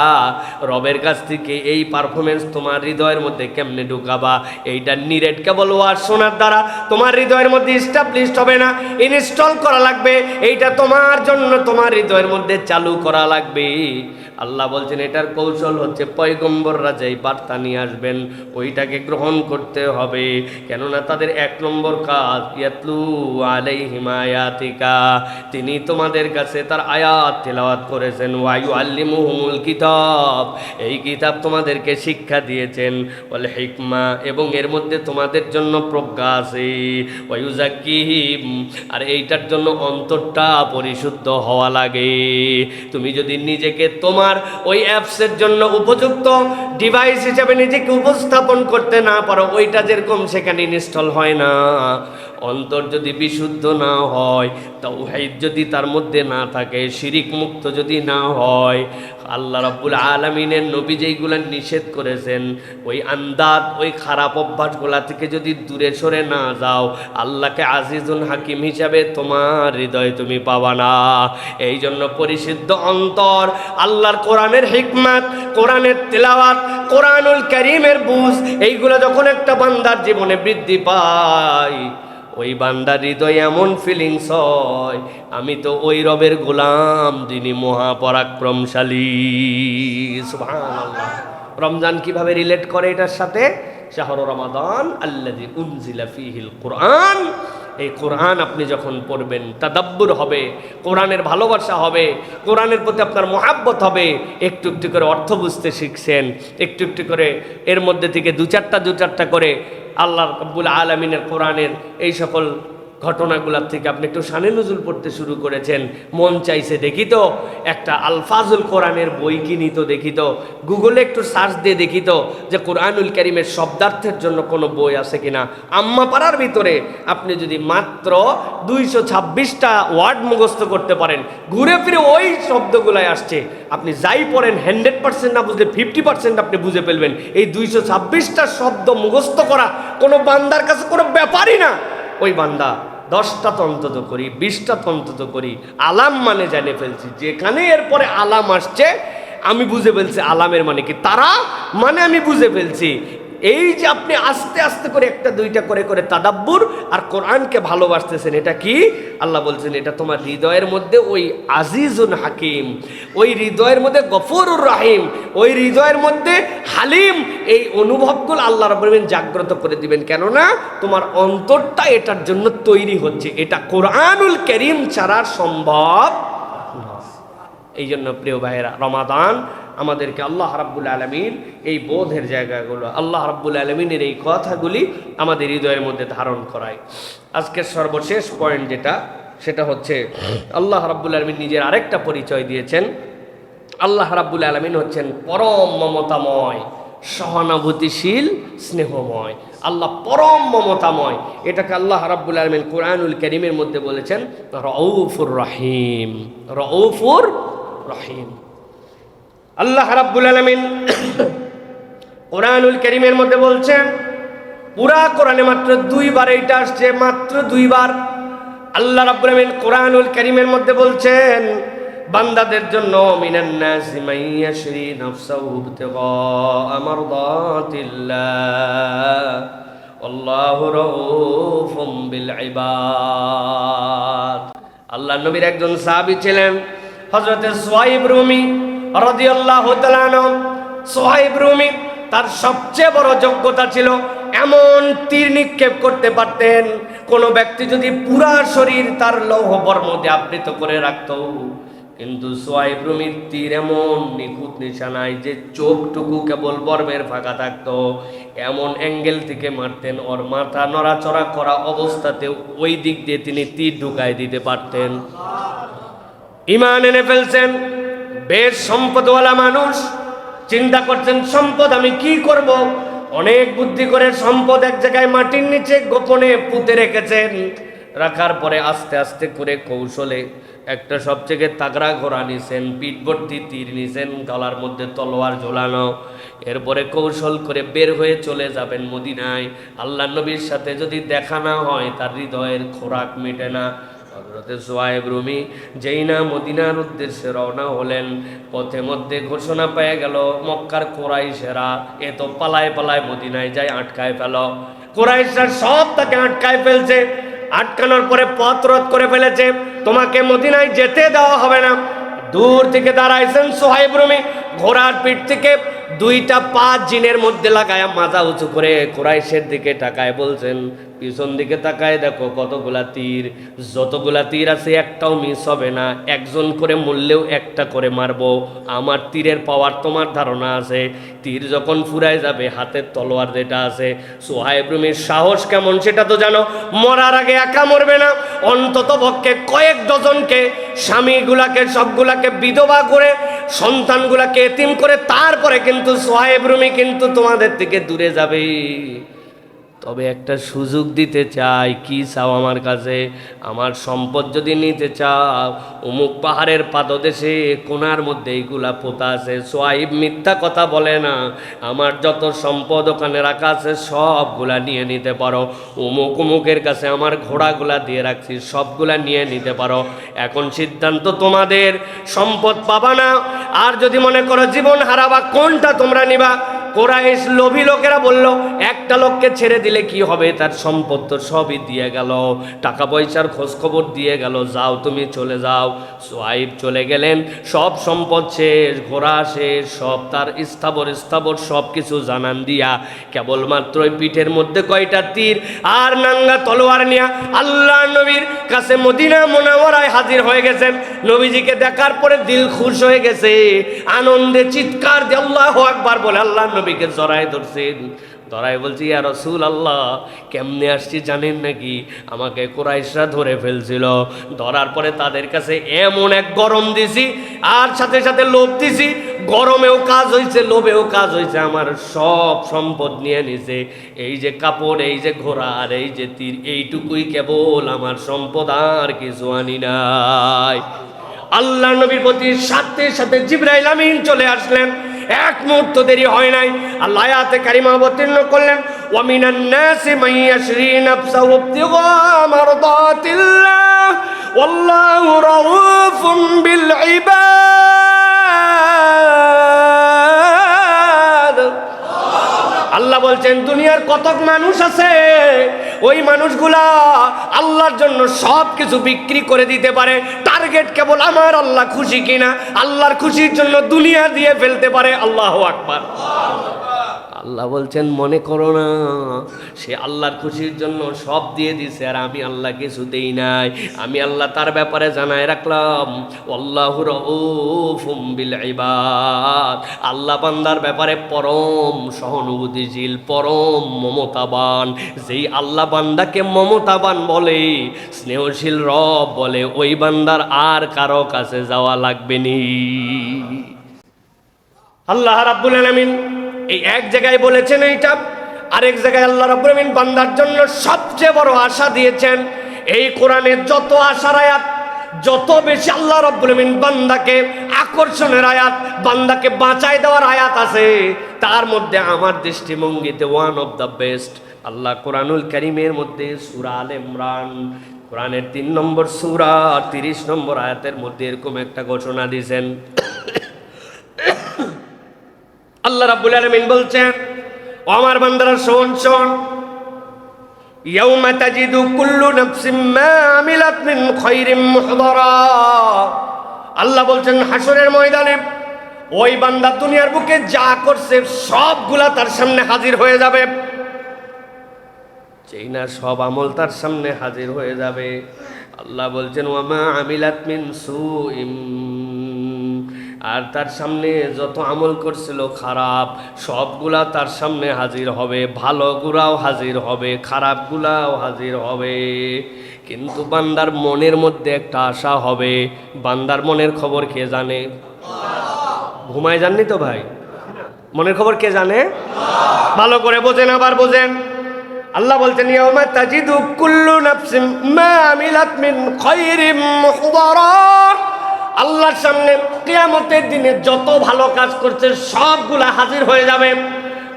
রবের কাছ থেকে এই পারফরমেন্স তোমার হৃদয়ের মধ্যে কেমনে ঢুকাবা? এইটা নিরেট কেবল ওয়াজ শোনার দ্বারা তোমার হৃদয়ের মধ্যে ইস্টাবলিশড হবে না, ইনস্টল করা লাগবে। এইটা তোমার জন্য তোমার হৃদয়ের মধ্যে চালু করা লাগবে। আল্লাহ বলছেন এটার কৌশল হচ্ছে পয়গম্বররা যেই বার্তা নিয়ে আসবেন ওইটাকে গ্রহণ করতে হবে। কেননা তাদের 1 নম্বর কাজ ইয়াতলু আলাইহিম আয়াতিকা, তিনি তোমাদের কাছে তার আয়াত তেলাওয়াত করেছেন। ওয়া ইউআল্লিমুহুমুল কিতাব, এই কিতাব তোমাদেরকে শিক্ষা দিয়েছেন। ওয়াল হিকমা, এবং এর মধ্যে তোমাদের জন্য প্রজ্ঞা আছে। ওয়া ইউযাক্কিহিম, আর এইটার জন্য অন্তরটা পরিশুদ্ধ হওয়া লাগে। তুমি যদি নিজেকে তোমার ওই অ্যাপসের জন্য উপযুক্ত ডিভাইস হিসেবে নিজেকে উপস্থাপন করতে না পারো, ওইটা যেরকম সেখানে ইনস্টল হয় না। অন্তর যদি বিশুদ্ধ না হয়, তাওহীদ যদি তার মধ্যে না থাকে, শিরিক মুক্ত যদি না হয়, আল্লাহ রাব্বুল আলামিনের নবী যেইগুলা নিষেধ করেছেন ওই আন্দাত ওই খারাপ অভ্যাসগুলা থেকে যদি দূরে সরে না যাও, আল্লাহকে আজিজুল হাকিম হিসাবে তোমার হৃদয়ে তুমি পাবা না। এই জন্য পরিশুদ্ধ অন্তর, আল্লাহর কোরআনের হিকমত, কোরআনের তিলাওয়াত, কোরআনুল কারীমের বুঝ, এইগুলো যখন একটা বান্দার জীবনে বৃদ্ধি পায়, ওই বান্দার হৃদয়ে এমন ফিলিংস হয়, আমি তো ওই রবের গোলাম যিনি মহাপরাক্রমশালী। সুবহানাল্লাহ। রমজান কিভাবে রিলেট করে এটার সাথে? শাহরু রমাদান আল্লাযী উনজিলা ফীহিল কুরআন। এই কোরআন আপনি যখন পড়বেন, তাদাব্বুর হবে, কোরআনের ভালোবাসা হবে, কোরআনের প্রতি আপনার মহাব্বত হবে, একটু একটু করে অর্থ বুঝতে শিখছেন, একটু একটু করে এর মধ্যে থেকে দু চারটা করে আল্লাহ রাব্বুল আলামিনের কোরআনের এই সকল ঘটনাগুলোর থেকে আপনি একটু শানে নুজুল পড়তে শুরু করেছেন। মন চাইছে দেখি তো একটা আলফাজুল কোরআনের বই কিনি তো, দেখি তো গুগলে একটু সার্চ দিয়ে দেখি তো যে কোরআনুল কারীমের শব্দার্থের জন্য কোনো বই আছে কিনা। আম্মা পাড়ার ভিতরে আপনি যদি মাত্র 226টা ওয়ার্ড মুখস্থ করতে পারেন, ঘুরে ফিরে ওই শব্দগুলাই আসছে, আপনি যাই পড়েন 100% না বুঝলে 50% আপনি বুঝে ফেলবেন। এই 226টা শব্দ মুখস্থ করা কোনো বান্দার কাছে কোনো ব্যাপারই না। ওই বান্দা 10টা অন্তত করি, 20টা অন্তত করি, আলাম মানে জানে ফেলছি, যেখানে এরপরে আলাম আসছে আমি বুঝে ফেলছি আলামের মানে কি, তারা মানে আমি বুঝে ফেলছি। এই যে আপনি আস্তে আস্তে করে একটা দুইটা করে করে তাদাব্বুর আর কোরআনকে ভালোবাসতেছেন, এটা কি? আল্লাহ বলছেন এটা তোমার হৃদয়ের মধ্যে ওই আজিজুন হাকিম, ওই হৃদয়ের মধ্যে গফুরুর রহিম, ওই হৃদয়ের মধ্যে হালিম, এই অনুভবগুলো আল্লাহ রাব্বুল আলামিন জাগ্রত করে দিবেন। কেননা তোমার অন্তরটা এটার জন্য তৈরি হচ্ছে, এটা কোরআনুল কারীম ছাড়া সম্ভব নয়। এই জন্য প্রিয় ভাইয়েরা, রমাদান আমাদেরকে আল্লাহ রাব্বুল আলামিন এই বোধের জায়গাগুলো, আল্লাহ রাব্বুল আলামিনের এই কথাগুলি আমাদের হৃদয়ের মধ্যে ধারণ করায়। আজকের সর্বশেষ পয়েন্ট যেটা, সেটা হচ্ছে আল্লাহ রাব্বুল আলামিন নিজের আরেকটা পরিচয় দিয়েছেন। আল্লাহ রাব্বুল আলামিন হচ্ছেন পরম মমতাময়, সহানুভূতিশীল, স্নেহময়। আল্লাহ পরম মমতাময়। এটাকে আল্লাহ রাব্বুল আলামিন কোরআনুল কারীমের মধ্যে বলেছেন রউফুর রহিম, রউফুর রহিম। আল্লাহ রাব্বুল আলামিন কোরআনুল কারীমের মধ্যে বলছেন, পুরা কোরআনে মাত্র 2 বার এইটা আসছে, মাত্র 2 বার। আল্লাহ রাব্বুল আলামিন কোরআনুল কারীমের মধ্যে বলছেন বান্দাদের জন্য মিনান নাসি মান ইয়াশরি নাফসাহু ইবতিগা মারদাতিল্লাহ আল্লাহু রাউফুম বিল ইবাদ। আল্লাহ নবীর একজন সাহাবী ছিলেন হযরত সুহাইব রুমি রাদিয়াল্লাহু তাআলা আনহু। সুহাইব রুমি তার সবচেয়ে বড় যোগ্যতা ছিল এমন তীর নিক্ষেপ করতে পারতেন, কোনো ব্যক্তি যদি পুরা শরীর তার লৌহ বর্ম দিয়ে আবৃত করে রাখত, কিন্তু সুহাইব রুমির তীর এমন নিখুঁত নিশানায় যে চোখটুকু কেবল বর্মের ফাঁকা থাকতো, এমন অ্যাঙ্গেল থেকে মারতেন ওর মাথা নড়াচড়া করা অবস্থাতেও ওই দিক দিয়ে তিনি তীর ঢুকায় দিতে পারতেন। ঈমান এনে ফেলছেন, বেশ সম্পদওয়ালা মানুষ, চিন্তা করছেন সম্পদ আমি কি করব। অনেক বুদ্ধি করে সম্পদ এক জায়গায় মাটির নিচে গোপনে পুঁতে রেখেছেন। রাখার পরে আস্তে আস্তে করে কৌশলে একটা সবচেয়ে তাগড়া ঘোড়া নিছেন, পিঠ ভর্তি তীর নিছেন, গলার মধ্যে তলোয়ার ঝোলানো। এরপরে কৌশল করে বের হয়ে চলে যাবেন মদিনায়। আল্লাহ নবীর সাথে যদি দেখা না হয় তার হৃদয়ের খোরাক মেটে না। হযরত সুহাইব রুমি যেই না মদিনার উদ্দেশ্যে রওনা হলেন, পথে মধ্যে ঘোষণা পেয়ে গেল মক্কার কুরাইশেরা এ তো পালায় পালায় মদিনায় যায় আটকায় ফেল। কুরাইশরা সব তাকে আটকায় ফেলছে, আটকানোর পরে পথ রোধ করে ফেলেছে, তোমাকে মদিনায় যেতে দেওয়া হবে না। দূর থেকে দাঁড়াইছেন সুহাইব রুমি, ঘোড়ার পিঠ থেকে 2টা পা জিনের মধ্যে লাগায়া মাথা উঁচু করে কুরাইশের দিকে তাকায় বলছেন, পিছন দিকে তাকায় দেখো কতগুলা তীর, যতগুলা তীর আছে একটাও মিস হবে না, একজন করে মরলেও একটা করে মারবো। আমার তীরের পাওয়ার তোমার ধারণা আছে? তীর যখন ফুরায় যাবে হাতের তলোয়ার যেটা আছে। সুহাইব রুমির সাহস কেমন সেটা তো জানো। মরার আগে একা মরবে না, অন্তত পক্ষে কয়েক ডজনকে, স্বামীগুলাকে সবগুলাকে বিধবা করে, সন্তানগুলাকে এতিম করে, তারপরে কিন্তু সুহাইব রুমি কিন্তু তোমাদের থেকে দূরে যাবে। তবে একটা সুযোগ দিতে চাই। কি চাও আমার কাছে? আমার সম্পদ যদি নিতে চাও, অমুক পাহাড়ের পাদদেশে কোনার মধ্যে এইগুলা পোতা আছে। সোয়াইব মিথ্যা কথা বলে না। আমার যত সম্পদ ওখানে রাখা আছে সবগুলা নিয়ে নিতে পারো। অমুকের কাছে আমার ঘোড়াগুলা দিয়ে রাখছি, সবগুলা নিয়ে নিতে পারো। এখন সিদ্ধান্ত তোমাদের। সম্পদ পাবা না, আর যদি মনে করো জীবন হারাবা, কোনটা তোমরা নিবা? কোরাইশ লোভী লোকেরা বলল, একটা লোককে ছেড়ে দিলে কি হবে? তার সম্পদ তো সবই দিয়ে গেল, টাকা পয়সার খোঁজ খবর দিয়ে গেল, যাও তুমি চলে যাও। সোয়াইব চলে গেলেন, সব সম্পদ শেষ, ঘোড়া শেষ, সব তার স্থাবর সব কিছু জানান দিয়া কেবলমাত্র পিঠের মধ্যে কয়টা তীর আর নাঙ্গা তলোয়ার নিয়া আল্লাহ নবীর কাছে মদিনা মুনাওয়ারায় হাজির হয়ে গেছেন। নবীজিকে দেখার পরে দিল খুশ হয়ে গেছে, আনন্দে চিৎকার দিয়ে আল্লাহু আকবার বলে আল্লাহ নবীকে জড়ায় ধরছেন। ধরায় বলছি, ইয়া রাসূলুল্লাহ, কেমনে আসছি জানেন নাকি? আমাকে কুরাইশরা ধরে ফেলছিল। ধরার পরে তাদের কাছে এমন এক গরম দিছি, আর সাথে সাথে লোভ দিছি। গরমেও কাজ হয়েছে, লোভেও কাজ হয়েছে। আমার সব সম্পদ নিয়ে নিছে। এই যে কাপড়, এই যে ঘোড়া, আর এই যে তীর, এইটুকুই কেবল আমার সম্পদ, আর কিছু আনি নাই। আল্লাহ নবীর প্রতি সাথে সাথে জিবরাইল আমিন চলে আসলেন। এক মুহূর্ত দেরি হয় নাই, আল্লাহ আয়াতে কারিমা অবতীর্ণ করলেন, ওয়া মিনান নাসি মান ইয়াশরি নাফসাহু ইবতিগা মারদাতিল্লাহ ওয়াল্লাহু রাউফুম বিল ইবাদ। আল্লাহ বলছেন, দুনিয়ার কতক মানুষ আছে, ওই মানুষগুলা আল্লাহর জন্য সব কিছু বিক্রি করে দিতে পারে। টার্গেট কেবল আমার আল্লাহ খুশি কিনা, আল্লাহর খুশির জন্য দুনিয়া দিয়ে ফেলতে পারে। আল্লাহু আকবার। আল্লাহ বলছেন, মনে করো না সে আল্লাহর খুশির জন্য সব দিয়ে দিছে আর আমি আল্লাহ কিছু দেই নাই। আমি আল্লাহ তার ব্যাপারে জানায় রাখলাম, আল্লাহু রাউফুম বিল ইবাদ। আল্লাহ বান্দার ব্যাপারে পরম সহানুভূতিশীল, পরম মমতাবান। যেই আল্লাহ বান্দাকে মমতাবান বলে, স্নেহশীল রব বলে, ওই বান্দার আর কারো কাছে যাওয়া লাগবে নি। আল্লাহ রাব্বুল আলামিন এই এক জায়গায় বলেছেন এইটা, আরেক জায়গায় আল্লাহ রাব্বুল আলামিন বান্দার জন্য সবচেয়ে বড় আশা দিয়েছেন। এই কোরআনে যত আশার আয়াত, যত বেশি আল্লাহ রাব্বুল আলামিন বান্দাকে আকর্ষণের আয়াত, বান্দাকে বাঁচায় দেওয়ার আয়াত আছে, তার মধ্যে আমার দৃষ্টিভঙ্গিতে ওয়ান অফ দ্য বেস্ট আল্লাহ কোরআনুল কারীমের মধ্যে সূরা আলে ইমরান, কোরআনের 3 নম্বর সূরা 30 নম্বর আয়াতের মধ্যে এরকম একটা ঘোষণা দিয়েছেন। আল্লাহ রাব্বুল আলামিন বলছেন, ও আমার বান্দারা শোন শোন, ইয়াউমা তাজিদু কুল্লু নাফসিম মা আমিলাত মিন খায়রিন মুহদারা। আল্লাহ বলছেন, হাসরের ময়দানে ওই বান্দা দুনিয়ার বুকে যা করছে সবগুলা তার সামনে হাজির হয়ে যাবে। যেই না সব আমল তার সামনে হাজির হয়ে যাবে, আল্লাহ বলছেন, ওয়া মা আমিলাত মিন সুইম, আর তার সামনে যত আমল করছিল খারাপ, সবগুলা তার সামনে হাজির হবে। ভালোগুলাও হাজির হবে, খারাপগুলাও হাজির হবে। কিন্তু বান্দার মনের মধ্যে একটা আশা হবে। বান্দার মনের খবর কে জানে? ঘুমায় যাননি তো ভাই? মনের খবর কে জানে? ভালো করে বোঝেন, আবার বোঝেন। আল্লাহ বলছেন, ইয়াউমা তাজিদু কুল্লু নাফসিম মা আমিলাত মিন খায়রিন মুহদারা। আল্লাহর সামনে কিয়ামতের দিনে যত ভালো কাজ করছে সবগুলা হাজির হয়ে যাবে।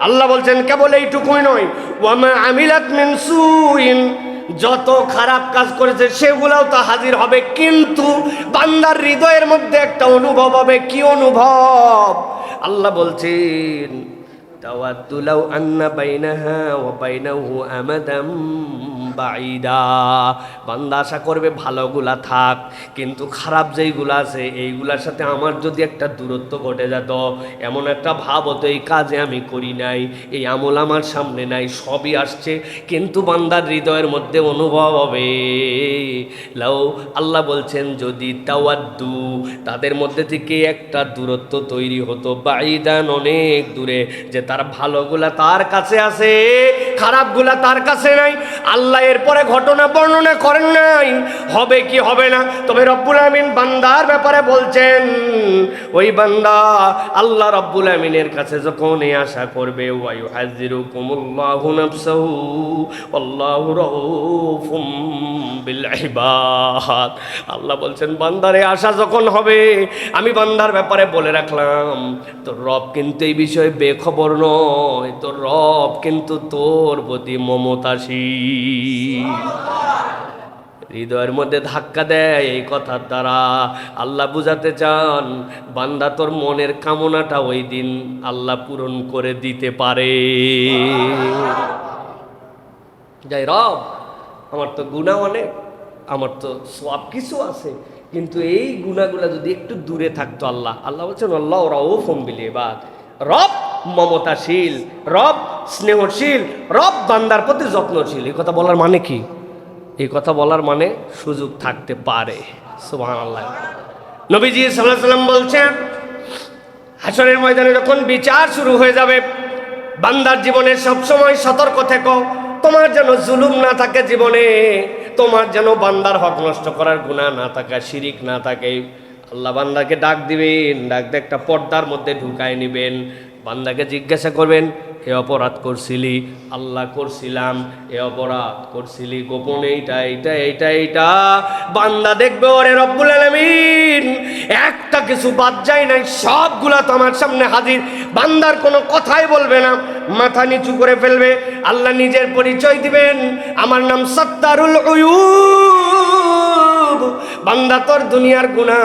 আল্লাহ বলছেন, কেবল এইটুকুই নয়, ওয়া মা আমিলাত মিন সুইন, যত খারাপ কাজ করেছে সেগুলাও তো হাজির হবে। কিন্তু বান্দার হৃদয়ের মধ্যে একটা অনুভব হবে। কি অনুভব? আল্লাহ বলছেন, তাওয়াদ্দু লাউ আন্না বাইনাহা ওয়া বাইনাহু আমাদাম বাঈদা। বান্দা আশা করবে ভালোগুলা থাক, কিন্তু খারাপ যেইগুলা আছে এইগুলার সাথে আমার যদি একটা দূরত্ব ঘটে যেত, এমন একটা ভাব হতো এই কাজে আমি করি নাই, এই আমল আমার সামনে নাই, সবই আসছে, কিন্তু বান্দার হৃদয়ের মধ্যে অনুভব হবে। লাউ, আল্লাহ বলছেন, যদি তাওয়াদ্দু, তাদের মধ্যে থেকে একটা দূরত্ব তৈরি হতো, বাঈদান, অনেক দূরে, যে তার ভালোগুলা তার কাছে আছে, খারাপগুলা তার কাছে নাই। আল্লাহ এরপরে ঘটনা বর্ণনা করেন নাই হবে কি হবে না, তবে রব্বুল আমিন বান্দার ব্যাপারে বলছেন ওই বান্দা আল্লাহ রব্বুল আমিনের কাছে যখন এই আশা করবে, ওয়া ইউহাযিরুকুমুল্লাহু নাফসাহু আল্লাহু রাউফুম বিল ইবাদ। আল্লাহ বলছেন বান্দারে আশা যখন হবে, আমি বান্দার ব্যাপারে বলে রাখলাম তোর রব কিন্তু এই বিষয়ে বেখবর নয়, তোর রব কিন্তু তোর প্রতি মমতাশীল। হৃদয়ের মধ্যে ধাক্কা দেয় এই কথার দ্বারা। আল্লাহ বুঝাতে চান বান্দা তোর মনের কামনাটা ওই দিন আল্লাহ পূরণ করে দিতে পারে। যাই রব, আমার তো গুনাহ অনেক, আমার তো সব কিছু আছে, কিন্তু এই গুনাহগুলো যদি একটু দূরে থাকতো। আল্লাহ বলছেন আল্লাহ রাউফুম বিল ইবাদ। রব মমতাশীল, রব স্নেহশীল, রব বান্দার প্রতি যত্নশীল। এই কথা বলার মানে কি? এই কথা বলার মানে সুযোগ থাকতে পারে। সুবহানাল্লাহ। নবীজি সাল্লাল্লাহু আলাইহি ওয়াসাল্লাম বলছেন হাশরের ময়দানে যখন বিচার শুরু হয়ে যাবে, বান্দার জীবনে সবসময় সতর্ক থেকো, তোমার যেন জুলুম না থাকে জীবনে, তোমার যেন বান্দার হক নষ্ট করার গুনাহ না থাকে, শিরিক না থাকে। আল্লাহ বান্দাকে ডাক দিবেন, ডাক দিয়ে একটা পর্দার মধ্যে ঢুকায় নিবেন, বান্দাকে জিজ্ঞাসা করবেন এ অপরাধ করছিলি? আল্লাহ করছিলাম। এ অপরাধ করছিলি গোপনে এইটা এইটা এইটা এইটা? বান্দা দেখবে ওরে রব্বুল আলামিন একটা কিছু বাদ যায় নাই, সবগুলা তো আমার সামনে হাজির। বান্দার কোনো কথাই বলবে না, মাথা নিচু করে ফেলবে। আল্লাহ নিজের পরিচয় দিবেন, আমার নাম সাত্তারুল উয়ুব। বান্দা তোর দুনিয়ার গুনাহ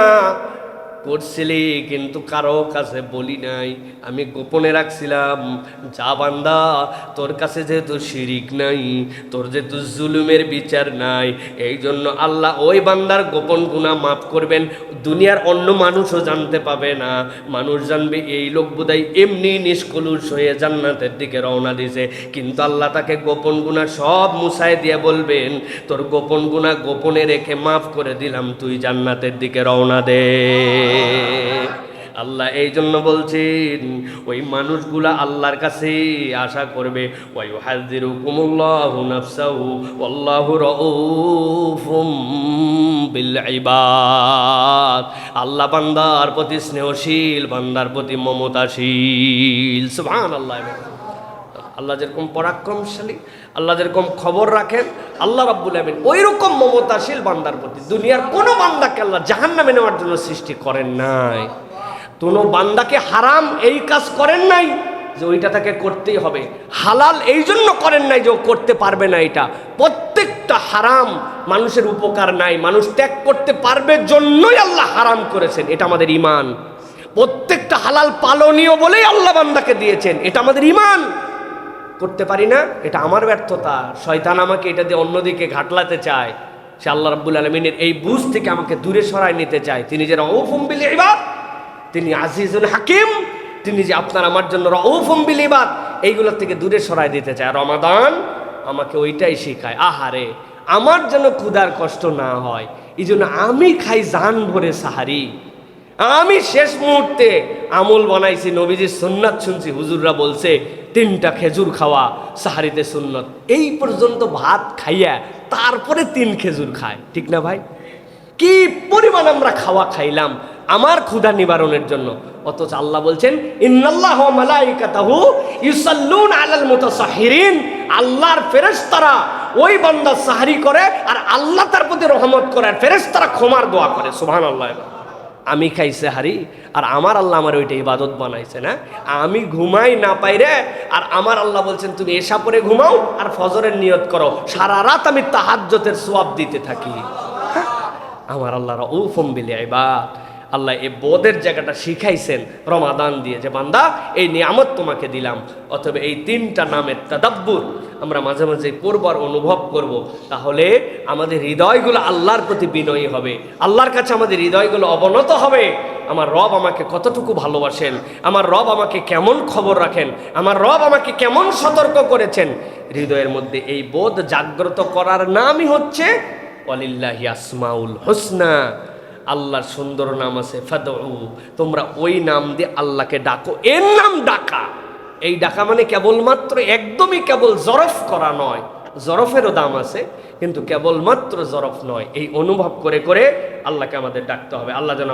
করছিলি কিন্তু কারো কাছে বলি নাই, আমি গোপনে রাখছিলাম। যা বান্দা, তোর কাছে যেহেতু শিরিক নাই, তোর যেহেতু জুলুমের বিচার নাই, এই জন্য আল্লাহ ওই বান্দার গোপন গুনাহ মাফ করবেন। দুনিয়ার অন্য মানুষও জানতে পাবে না, মানুষ জানবে এই লোক বোধহয় এমনি নিষ্কলুষ হয়ে জান্নাতের দিকে রওনা দিয়েছে, কিন্তু আল্লাহ তাকে গোপন গুনাহ সব মুছায় দিয়ে বলবেন তোর গোপন গুনাহ গোপনে রেখে মাফ করে দিলাম, তুই জান্নাতের দিকে রওনা দে। আল্লাহ এই জন্য বলছেন ওই মানুষগুলা আল্লাহর কাছে আশা করবে, ওয়া ইউহাযিরুকুমুল্লাহু নাফসাহু আল্লাহু রাউফুম বিল ইবাদ। আল্লাহ বান্দার প্রতি স্নেহশীল, বান্দার প্রতি মমতাশীল। সুবহানাল্লাহ। আল্লাহ যেরকম পরাক্রমশালী, আল্লাহ যেরকম খবর রাখেন, আল্লাহ রাব্বুল আমিন ওই রকম মমতাশীল বান্দার প্রতি। দুনিয়ার কোনো বান্দাকে আল্লাহ জাহান্নামে নেওয়ার জন্য সৃষ্টি করেন নাই, কোনো বান্দাকে হারাম এই কাজ করেন নাই যে ওইটা তাকে করতেই হবে, হালাল এই জন্য করেন নাই যে ও করতে পারবে না। এটা প্রত্যেকটা হারাম মানুষের উপকার নাই, মানুষ ত্যাগ করতে পারবে জন্যই আল্লাহ হারাম করেছেন। এটা আমাদের ঈমান। প্রত্যেকটা হালাল পালনীয় বলেই আল্লাহ বান্দাকে দিয়েছেন, এটা আমাদের ঈমান। করতে পারি না, এটা আমার ব্যর্থতা। শয়তান আমাকে এটা দিয়ে অন্যদিকে ঘাটলাতে চায়। সে আল্লাহ রাব্বুল আলামিনের এই বুঝ থেকে আমাকে দূরে সরায় নিতে চায়। তিনি যে রাউফুম বিল ইবাদ, তিনি আজিজুল হাকিম, তিনি যে আপনার আমার জন্য রাউফুম বিল ইবাদ, এইগুলোর থেকে দূরে সরায় দিতে চায়। রমাদান আমাকে ওইটাই শেখায়। আহারে, আমার যেন ক্ষুধার কষ্ট না হয়, এই জন্য আমি খাই জান ভরে সাহারি। আমি শেষ মুহূর্তে আমল বানাইছি, নবীজির সুন্নাত শুনছি, হুজুররা বলছে 3টা খেজুর খাওয়া সাহারিতে সুন্নত। এই পর্যন্ত ভাত খাইয়া তারপরে 3 খেজুর খায়, ঠিক না ভাই? কি পরিমাণ আমরা খাওয়া খাইলাম আমার ক্ষুধা নিবারণের জন্য। অথচ আল্লাহ বলছেন ইন্নাল্লাহা ওয়া মালাইকাতাহু ইউসাল্লুনা আলাল মুতাসাহহিরিন। আল্লাহর ফেরেশতারা ওই বান্দা সাহরি করে আর আল্লাহ তার প্রতি রহমত করে, আর ফেরেশতারা ক্ষমার দোয়া করে। সুবহানাল্লাহ। আমি খাই সাহারি আর আমার আল্লাহ আমার ওইটা ইবাদত বানাইছে না। আমি ঘুমাই না পাই রে, আর আমার আল্লাহ বলছেন তুমি এশা পরে ঘুমাও আর ফজরের নিয়ত করো, সারা রাত আমি তাহাজ্জুদের সওয়াব দিতে থাকি। আমার আল্লাহ রাউফুম বিল ইবাদ। আল্লাহ এই বোধের জায়গাটা শিখাইছেন রমাদান দিয়ে, যে বান্দা এই নিয়ামত তোমাকে দিলাম। অথবা এই 3টা নামের তাদাব্বুর আমরা মাঝে মাঝে করব আর অনুভব করব, তাহলে আমাদের হৃদয়গুলো আল্লাহর প্রতি বিনয়ী হবে, আল্লাহর কাছে আমাদের হৃদয়গুলো অবনত হবে। আমার রব আমাকে কতটুকু ভালোবাসেন, আমার রব আমাকে কেমন খবর রাখেন, আমার রব আমাকে কেমন সতর্ক করেছেন। হৃদয়ের মধ্যে এই বোধ জাগ্রত করার নামই হচ্ছে ওয়ালিল্লাহি আসমাউল হুসনা। আল্লাহর সুন্দর নাম আছে, ফাদউ, তোমরা ওই নাম দিয়ে আল্লাহকে ডাকো। এর নাম ডাকা, এই ডাকা মানে কেবলমাত্র একদমই কেবল জরফ করা নয়, জরফেরও দাম আছে, কিন্তু কেবলমাত্র জরফ নয়। এই অনুভব করে করে আল্লাহকে আমাদের ডাকতে হবে। আল্লাহ যেন